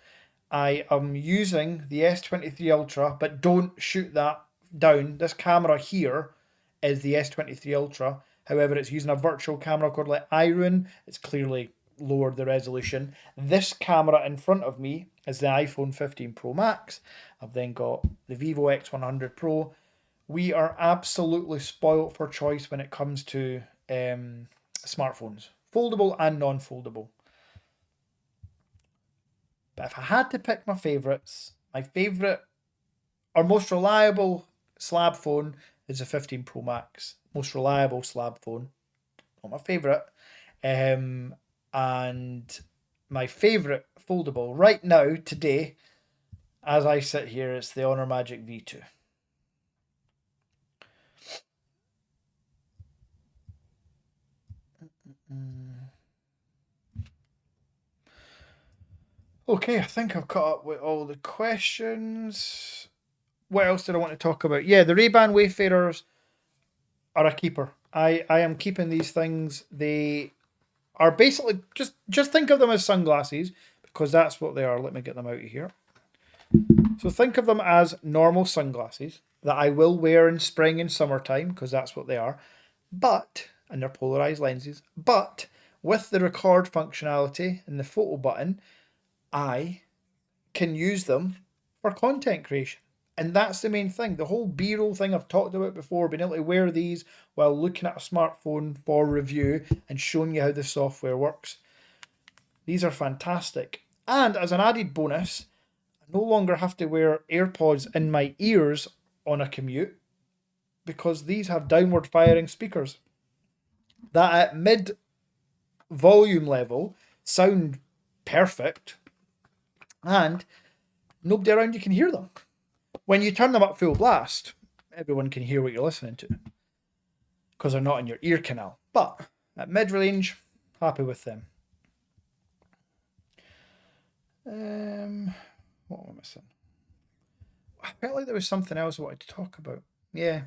I am using the S23 Ultra, but don't shoot that down. This camera here is the S23 Ultra. However, it's using a virtual camera called like iRun. It's clearly lowered the resolution. This camera in front of me is the iPhone 15 Pro Max. I've then got the Vivo X100 Pro. We are absolutely spoilt for choice when it comes to smartphones, foldable and non-foldable. But if I had to pick my favourites, my favourite or most reliable slab phone is the 15 Pro Max. Most reliable slab phone. Not my favourite. And my favourite foldable right now, today, as I sit here, it's the Honor Magic V2. Okay, I think I've caught up with all the questions. What else did I want to talk about? Yeah, the RayBan Wayfarers are a keeper. I am keeping these things. They are basically just think of them as sunglasses because that's what they are. Let me get them out of here. So think of them as normal sunglasses that I will wear in spring and summertime because that's what they are. But and they're polarized lenses. But with the record functionality and the photo button, I can use them for content creation. And that's the main thing. The whole B-roll thing I've talked about before, being able to wear these while looking at a smartphone for review and showing you how the software works. These are fantastic. And as an added bonus, I no longer have to wear AirPods in my ears on a commute because these have downward firing speakers that at mid volume level sound perfect and nobody around you can hear them. When you turn them up full blast, everyone can hear what you're listening to because they're not in your ear canal. But at mid-range, happy with them. What am I missing? I felt like there was something else I wanted to talk about. Yeah.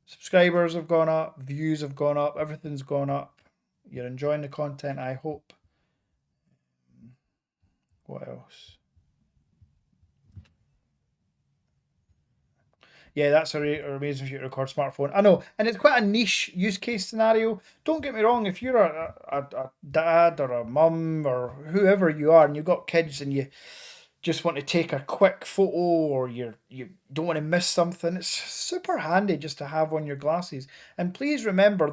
Subscribers have gone up, views have gone up, everything's gone up. You're enjoying the content, I hope. What else? Yeah, that's a amazing for you to record smartphone. I know, and it's quite a niche use case scenario. Don't get me wrong, if you're a dad or a mum or whoever you are and you've got kids and you just want to take a quick photo or you don't want to miss something, it's super handy just to have on your glasses. And please remember,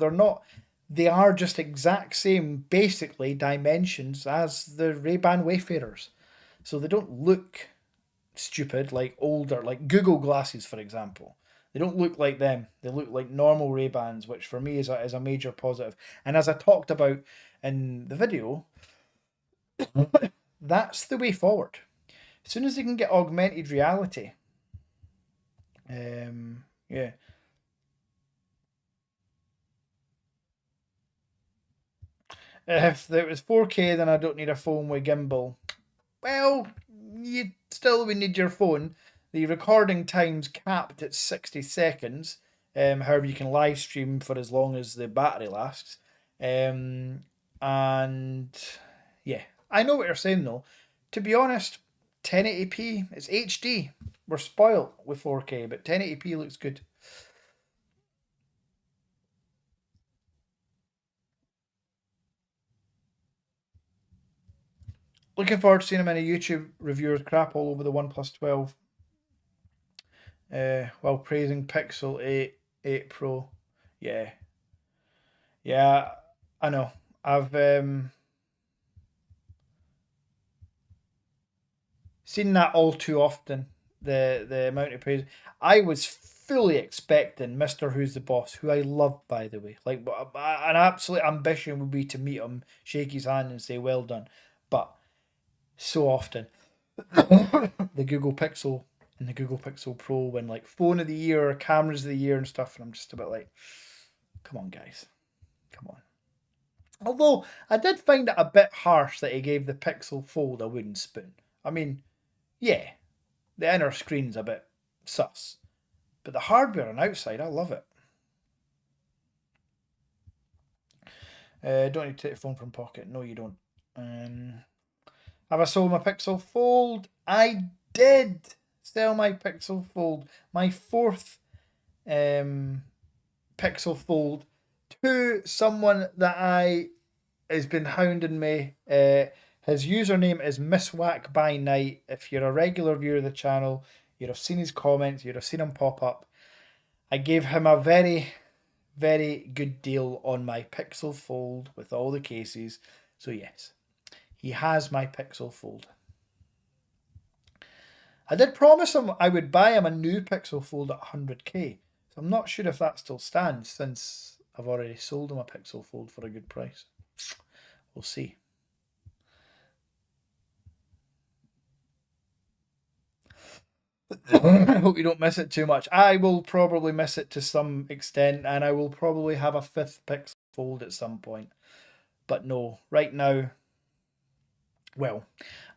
they are just exact same, basically, dimensions as the RayBan Wayfarers. So they don't look stupid like older, like Google glasses, for example. They don't look like them. They look like normal Ray-Bans, which for me is a major positive. And as I talked about in the video, that's the way forward. As soon as they can get augmented reality, yeah. If it was 4K, then I don't need a phone with gimbal. Well, you still would need your phone. The recording time's capped at 60 seconds. However, you can live stream for as long as the battery lasts. And yeah, I know what you're saying though. To be honest, 1080p, it's HD. We're spoiled with 4K, but 1080p looks good. Looking forward to seeing him in a YouTube reviewers crap all over the OnePlus 12. While praising Pixel 8 Pro. Yeah. Yeah, I know. I've seen that all too often. The amount of praise. I was fully expecting Mr. Who's the Boss, who I love, by the way. Like an absolute ambition would be to meet him, shake his hand, and say well done. But so often, the Google Pixel and the Google Pixel Pro win like phone of the year, cameras of the year, and stuff, and I'm just about like, come on, guys, come on. Although I did find it a bit harsh that he gave the Pixel Fold a wooden spoon. I mean, yeah, the inner screen's a bit sus, but the hardware on outside, I love it. Don't need to take the phone from pocket. No, you don't. Have I sold my Pixel Fold? I did sell my Pixel Fold. My fourth Pixel Fold to someone that has been hounding me. His username is Miss Whack by Night. If you're a regular viewer of the channel, you'd have seen his comments, you'd have seen him pop up. I gave him a very, very good deal on my Pixel Fold with all the cases. So yes, he has my Pixel Fold. I did promise him I would buy him a new Pixel Fold at 100k. So I'm not sure if that still stands since I've already sold him a Pixel Fold for a good price. We'll see. I hope you don't miss it too much. I will probably miss it to some extent, and I will probably have a fifth Pixel Fold at some point. But no, right now, well,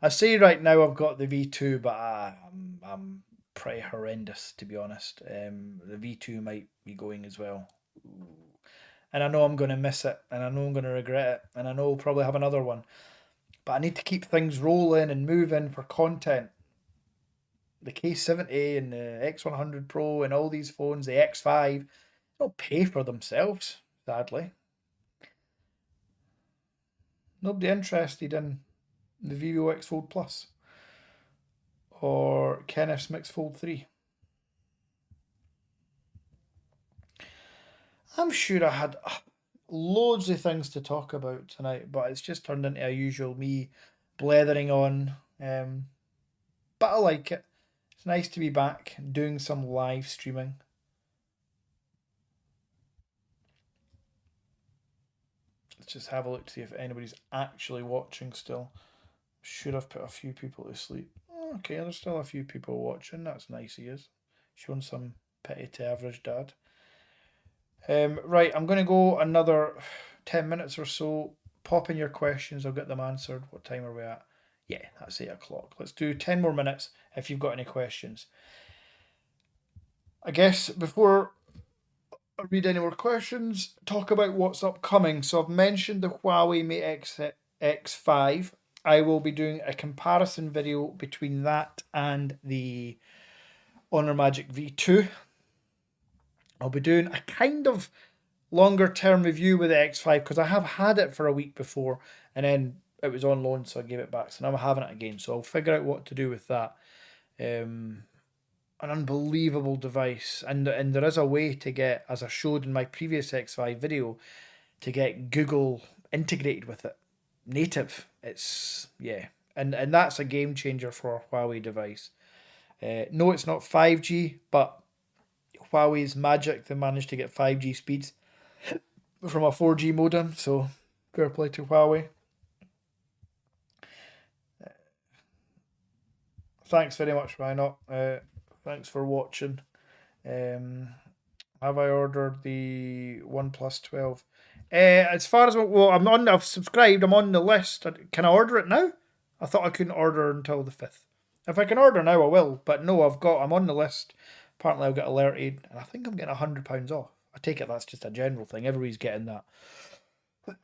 I say right now I've got the V2, but I'm pretty horrendous, to be honest. The V2 might be going as well. And I know I'm going to miss it, and I know I'm going to regret it, and I know I'll probably have another one. But I need to keep things rolling and moving for content. The K70 and the X100 Pro and all these phones, the X5, don't pay for themselves, sadly. Nobody interested in the Vivo X Fold Plus or Kenneth's Mix Fold 3. I'm sure I had loads of things to talk about tonight, but it's just turned into a usual me blethering on. But I like it. It's nice to be back doing some live streaming. Let's just have a look to see if anybody's actually watching still. Should have put a few people to sleep. Okay, there's still a few people watching. That's nice, he is. Showing some pity to average dad. Right, I'm going to go another 10 minutes or so. Pop in your questions. I'll get them answered. What time are we at? Yeah, that's 8 o'clock. Let's do 10 more minutes if you've got any questions. I guess before I read any more questions, talk about what's upcoming. So I've mentioned the Huawei Mate X5. I will be doing a comparison video between that and the Honor Magic V2. I'll be doing a kind of longer term review with the X5 because I have had it for a week before and then it was on loan, so I gave it back. So now I'm having it again. So I'll figure out what to do with that. An unbelievable device, and there is a way to get, as I showed in my previous X5 video, to get Google integrated with it, native. It's and that's a game changer for a Huawei device. No, it's not 5G, but Huawei's magic. They managed to get 5G speeds from a 4G modem, so fair play to Huawei. Thanks very much, Rhino. Thanks for watching. Have I ordered the OnePlus 12? As far as I've subscribed. I'm on the list. Can I order it now? I thought I couldn't order until the 5th. If I can order now, I will. But no, I'm on the list. Apparently, I'll get alerted, and I think I'm getting £100 off. I take it that's just a general thing. Everybody's getting that.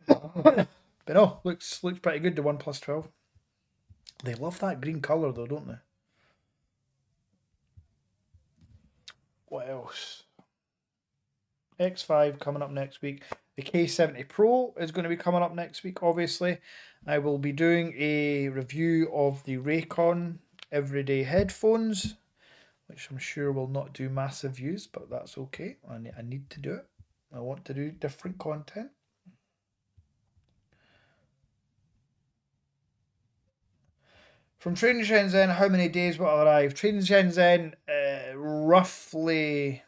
But no, looks pretty good. The OnePlus 12. They love that green colour though, don't they? What else? X5 coming up next week. The K70 Pro is going to be coming up next week, obviously. I will be doing a review of the Raycon everyday headphones, which I'm sure will not do massive views, but that's okay. I need to do it. I want to do different content. From Trading Shenzhen, how many days will arrive? Trading Shenzhen, roughly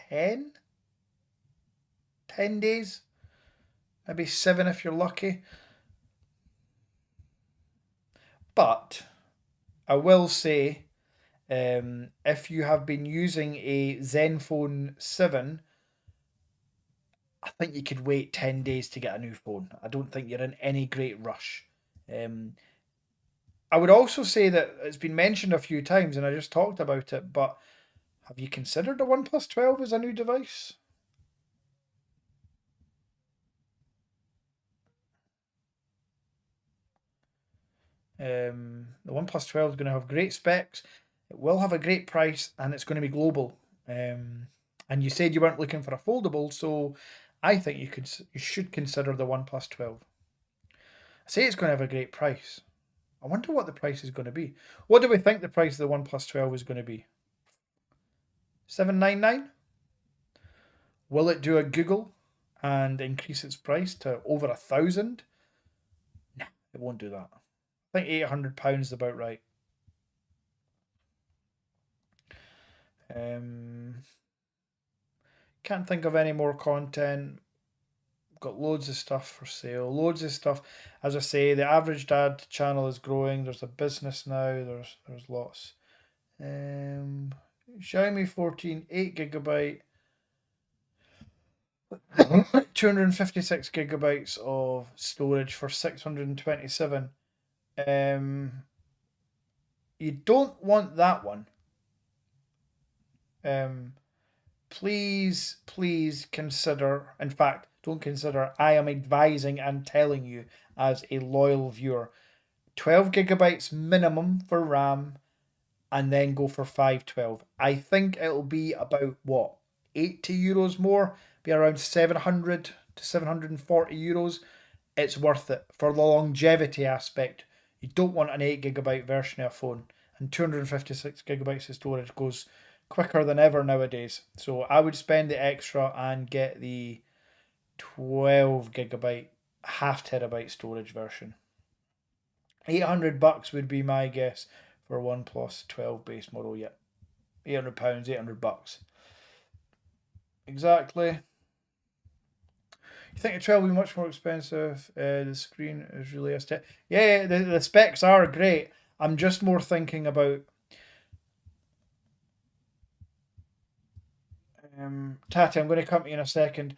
10 days, maybe 7 if you're lucky. But I will say, if you have been using a Zenfone 7, I think you could wait 10 days to get a new phone. I don't think you're in any great rush. I would also say that it's been mentioned a few times, and I just talked about it, but have you considered the OnePlus 12 as a new device? The OnePlus 12 is going to have great specs. It will have a great price, and it's going to be global. And you said you weren't looking for a foldable, so I think you should consider the OnePlus 12. I say it's going to have a great price. I wonder what the price is going to be. What do we think the price of the OnePlus 12 is going to be? 799? Will it do a Google and increase its price to over 1,000? No, it won't do that. I think £800 is about right. Can't think of any more content. Got loads of stuff for sale. Loads of stuff. As I say, the average dad channel is growing. There's a business now. There's lots. Xiaomi 14 8GB. 256 gigabytes of storage for 627. You don't want that one. Please consider, in fact, don't consider, I am advising and telling you as a loyal viewer, 12 gigabytes minimum for RAM, and then go for 512. I think it'll be about, what, €80 more? Be around 700 to 740 euros. It's worth it for the longevity aspect. You don't want an 8GB version of a phone, and 256 gigabytes of storage goes quicker than ever nowadays. So I would spend the extra and get the 12GB half terabyte storage version. $800 would be my guess for OnePlus 12 base model. Yep, £800, $800. Exactly. You think the 12 will be much more expensive? The screen is really aesthetic. Yeah, the specs are great. I'm just more thinking about Tati, I'm going to come to you in a second.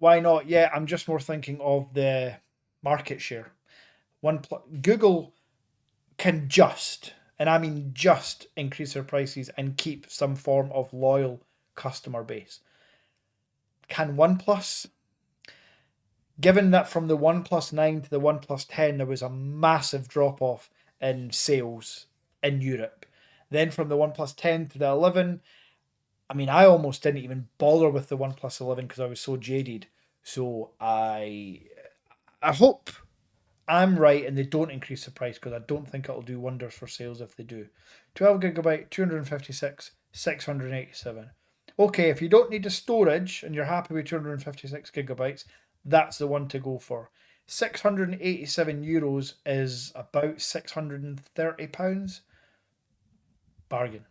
Why not? Yeah, I'm just more thinking of the market share. Google can just, and I mean just, increase their prices and keep some form of loyal customer base. Can OnePlus? Given that from the OnePlus 9 to the OnePlus 10 there was a massive drop off in sales in Europe. Then from the OnePlus 10 to the 11, I mean, I almost didn't even bother with the OnePlus 11 because I was so jaded. So I hope I'm right and they don't increase the price, because I don't think it'll do wonders for sales if they do. 12GB, 256, 687. Okay, if you don't need the storage and you're happy with 256 gigabytes, that's the one to go for. €687 is about £630. Bargain.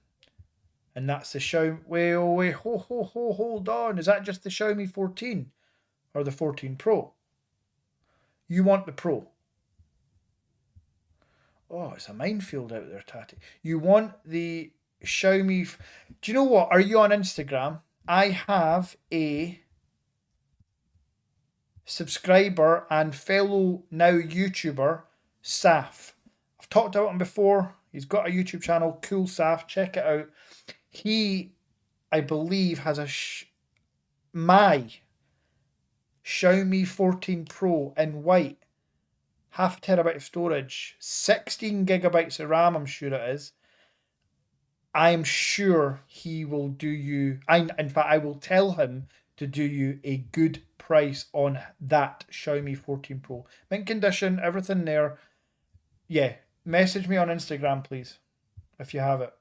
And that's the Xiaomi. Wait, hold on. Is that just the Xiaomi 14 or the 14 Pro? You want the Pro. Oh, it's a minefield out there, Tati. You want the Xiaomi. Do you know what? Are you on Instagram? I have a subscriber and fellow now YouTuber, Saf. I've talked about him before. He's got a YouTube channel, Cool Saf. Check it out. He, I believe, has my Xiaomi 14 Pro in white, half terabyte of storage, 16 gigabytes of RAM, I'm sure it is. I'm sure he will do you, in fact, I will tell him to do you a good price on that Xiaomi 14 Pro. Mint condition, everything there. Yeah, message me on Instagram, please, if you have it.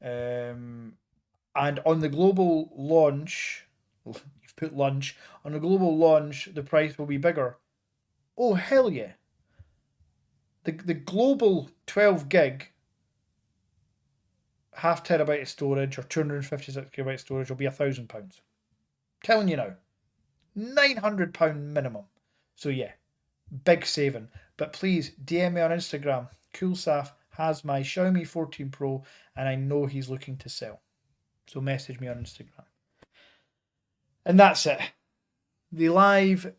And on the global launch, you've put lunch, on the global launch, the price will be bigger. Oh, hell yeah. The global 12 gig, half terabyte of storage, or 256 gigabyte storage will be £1,000. Telling you now. £900 minimum. So yeah, big saving. But please DM me on Instagram. Coolsaf has my Xiaomi 14 Pro and I know he's looking to sell. So message me on Instagram. And that's it. The live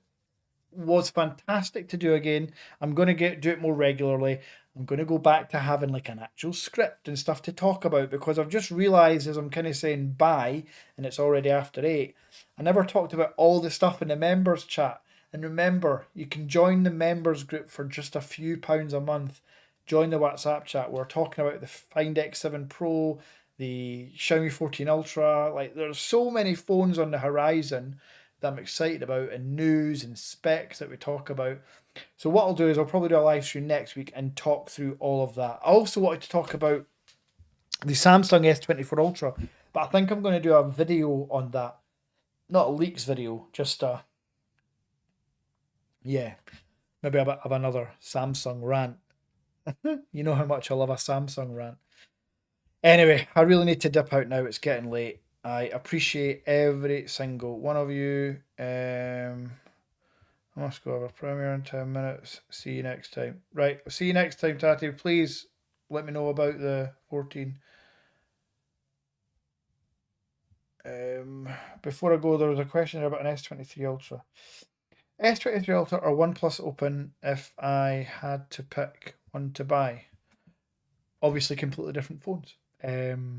was fantastic to do again. I'm going to do it more regularly. I'm going to go back to having like an actual script and stuff to talk about, because I've just realised as I'm kind of saying bye and it's already after 8, I never talked about all the stuff in the members chat. And remember, you can join the members group for just a few pounds a month. Join the WhatsApp chat. We're talking about the Find X7 Pro, the Xiaomi 14 Ultra. Like, there's so many phones on the horizon that I'm excited about, and news and specs that we talk about. So what I'll do is I'll probably do a live stream next week and talk through all of that. I also wanted to talk about the Samsung S24 Ultra, but I think I'm going to do a video on that. Not a leaks video, just yeah, maybe a bit of another Samsung rant. You know how much I love a Samsung rant. Anyway, I really need to dip out now. It's getting late. I appreciate every single one of you. I must go over premiere in 10 minutes. See you next time. Right, see you next time, Tati. Please let me know about the 14. Before I go, there was a question about an S23 Ultra. S23 Ultra or OnePlus Open if I had to pick one to buy? Obviously, completely different phones. The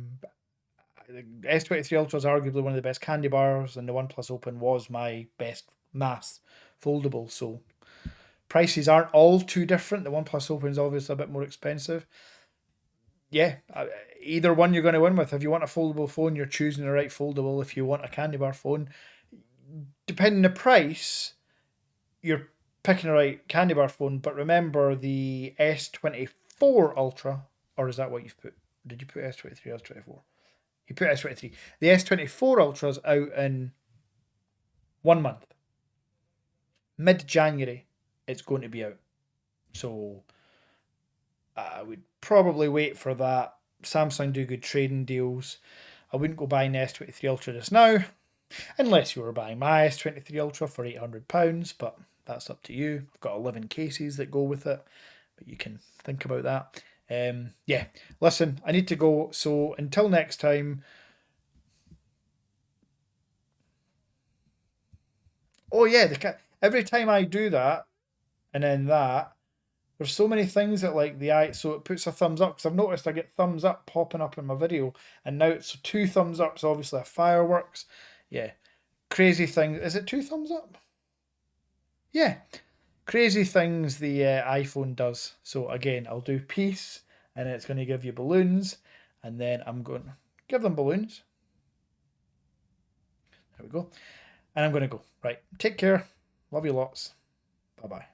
S23 Ultra is arguably one of the best candy bars, and the OnePlus Open was my best mass foldable. So prices aren't all too different. The OnePlus Open is obviously a bit more expensive. Yeah, either one you're going to win with. If you want a foldable phone, you're choosing the right foldable. If you want a candy bar phone, depending on the price, you're picking the right candy bar phone. But remember, the S24 Ultra, or is that what you've put? Did you put S23 or S24? You put S23. The S24 Ultra is out in 1 month. Mid-January, it's going to be out. So I would probably wait for that. Samsung do good trading deals. I wouldn't go buying the S23 Ultra just now, unless you were buying my S23 Ultra for £800, but that's up to you. I've got 11 cases that go with it, but you can think about that. Yeah, listen, I need to go. So until next time. Oh yeah, every time I do that, and then that, there's so many things that like the eye, so it puts a thumbs up, because I've noticed I get thumbs up popping up in my video, and now it's two thumbs up, so obviously a fireworks. Yeah, crazy thing. Is it two thumbs up? Yeah, crazy things the iPhone does. So again, I'll do peace, and it's going to give you balloons, and then I'm going to give them balloons. There we go. And I'm going to go. Right, take care. Love you lots. Bye bye.